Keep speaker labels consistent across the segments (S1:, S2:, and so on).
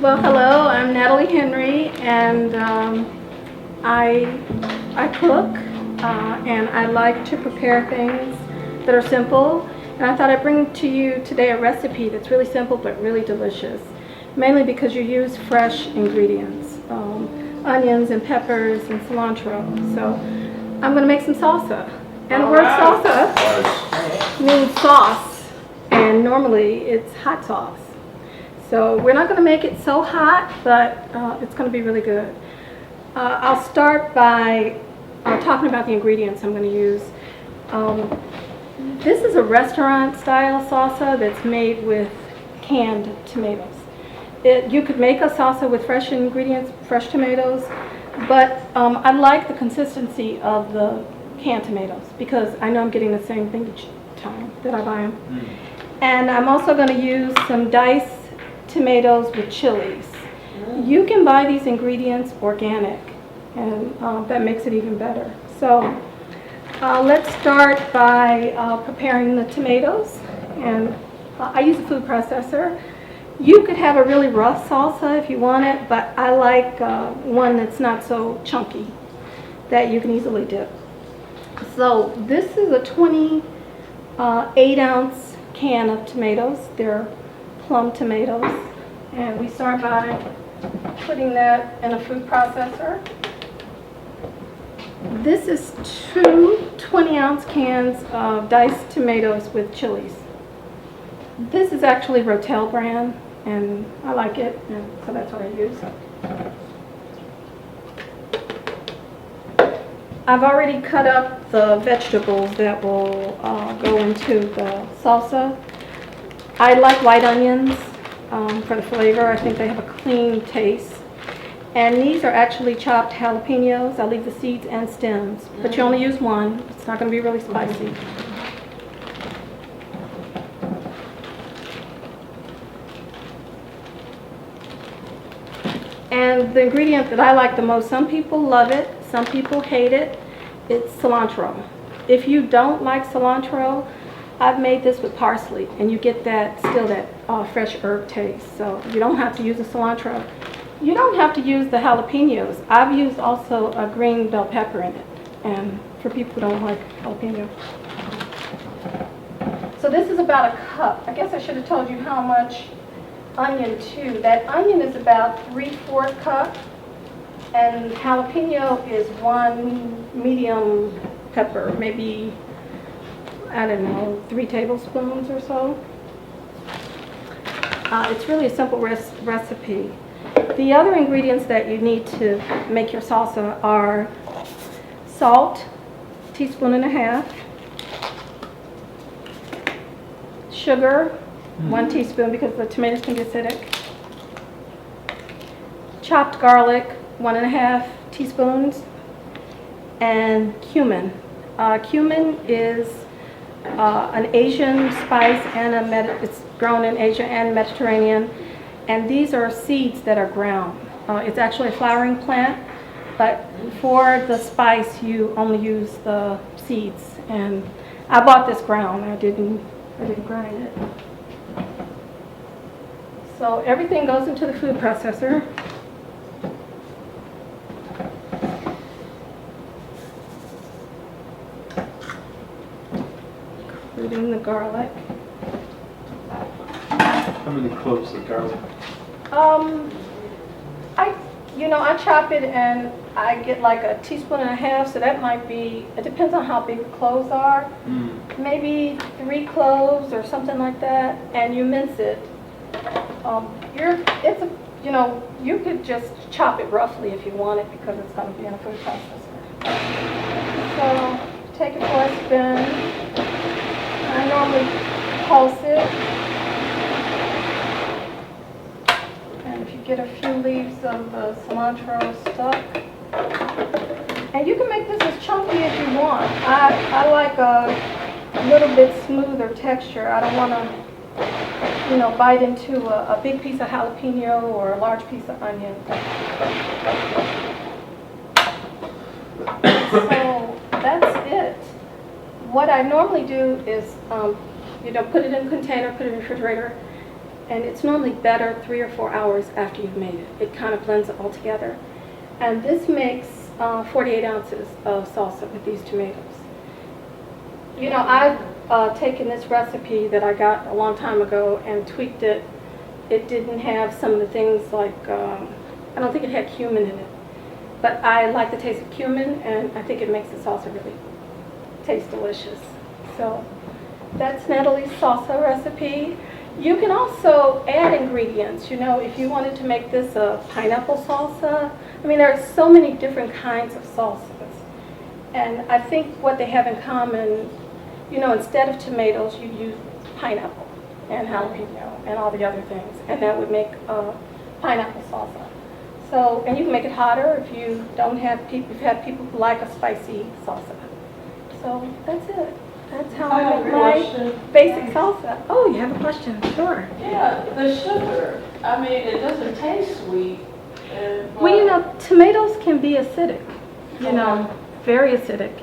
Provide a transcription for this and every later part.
S1: Well, hello, I'm Natalie Henry, and I cook, and I like to prepare things that are simple. And I thought I'd bring to you today a recipe that's really simple but really delicious, mainly because you use fresh ingredients, onions and peppers and cilantro. So I'm going to make some salsa. And the word salsa means sauce, and normally it's hot sauce. So we're not going to make it so hot, but it's going to be really good. I'll start by talking about the ingredients I'm going to use. This is a restaurant-style salsa that's made with canned tomatoes. You could make a salsa with fresh ingredients, fresh tomatoes, but I like the consistency of the canned tomatoes because I know I'm getting the same thing each time that I buy them. And I'm also going to use some diced tomatoes with chilies. You can buy these ingredients organic, and that makes it even better. So let's start by preparing the tomatoes, and I use a food processor. You could have a really rough salsa if you want it, but I like one that's not so chunky that you can easily dip. So this is a 28-ounce can of tomatoes. They're plum tomatoes, and we start by putting that in a food processor. This is two 20-ounce cans of diced tomatoes with chilies. This is actually Rotel brand, and I like it, and so that's what I use. I've already cut up the vegetables that will go into the salsa. I like white onions for the flavor. I think they have a clean taste. And these are actually chopped jalapenos. I leave the seeds and stems, but you only use one. It's not going to be really spicy. And the ingredient that I like the most, some people love it, some people hate it, it's cilantro. If you don't like cilantro, I've made this with parsley, and you get that fresh herb taste. So you don't have to use the cilantro. You don't have to use the jalapenos. I've used also a green bell pepper in it, and for people who don't like jalapeno. So this is about a cup. I guess I should have told you how much onion too. That onion is about 3/4 cup, and jalapeno is 1 medium pepper, maybe, I don't know, 3 tablespoons or so. It's really a simple recipe. The other ingredients that you need to make your salsa are salt, 1.5 teaspoons, sugar, 1 teaspoon because the tomatoes can be acidic, chopped garlic, 1.5 teaspoons, and cumin. Cumin is an Asian spice, and it's grown in Asia and Mediterranean, and these are seeds that are ground. It's actually a flowering plant, but for the spice you only use the seeds, and I bought this ground. I didn't grind it. So everything goes into the food processor. Including the garlic.
S2: How many cloves of garlic?
S1: I chop it and I get like 1.5 teaspoons, so that might be, it depends on how big the cloves are. Maybe 3 cloves or something like that, and you mince it. You could just chop it roughly if you want it because it's going to be in a food processor. So take it for a spin. I normally pulse it. And if you get a few leaves of the cilantro stuck. And you can make this as chunky as you want. I like a little bit smoother texture. I don't want to bite into a big piece of jalapeno or a large piece of onion. So that's it. What I normally do is, put it in a container, put it in the refrigerator, And it's normally better 3 or 4 hours after you've made it. It kind of blends it all together. And this makes 48 ounces of salsa with these tomatoes. You know, I've taken this recipe that I got a long time ago and tweaked it. It didn't have some of the things like, I don't think it had cumin in it. But I like the taste of cumin, and I think it makes the salsa really taste delicious. So that's Natalie's salsa recipe. You can also add ingredients. You know, if you wanted to make this a pineapple salsa, I mean, there are so many different kinds of salsas. And I think what they have in common, you know, instead of tomatoes, you use pineapple and jalapeno and all the other things. And that would make pineapple salsa. So, and you can make it hotter if you don't have people, if you have people who like a spicy salsa. So that's it. That's how I make my basic salsa. Oh, you have a question? Sure.
S3: Yeah, the sugar, I mean, it doesn't taste sweet.
S1: Well, you know, tomatoes can be acidic, you know, very acidic.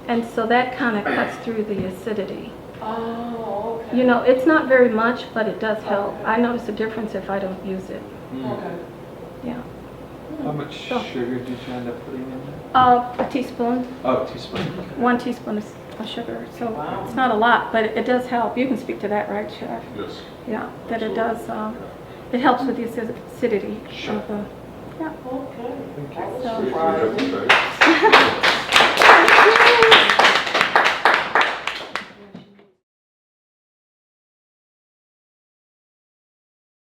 S1: And so that kind of cuts through the acidity.
S3: Oh, okay.
S1: You know, it's not very much, but it does help. I notice a difference if I don't use it.
S3: Okay.
S1: Yeah.
S2: How much sugar did you end up putting in there?
S1: A teaspoon,
S2: Oh, a teaspoon.
S1: 1 teaspoon of sugar. So
S3: Wow.
S1: it's not a lot, but it does help. You can speak to that, right, Chef?
S4: Yes.
S1: Yeah, that it does, it helps with the acidity
S2: Sure.
S1: of the, yeah.
S3: Okay.
S2: Thank you.
S3: That was
S1: So-
S4: Sweet,
S3: surprising.
S4: we have to say.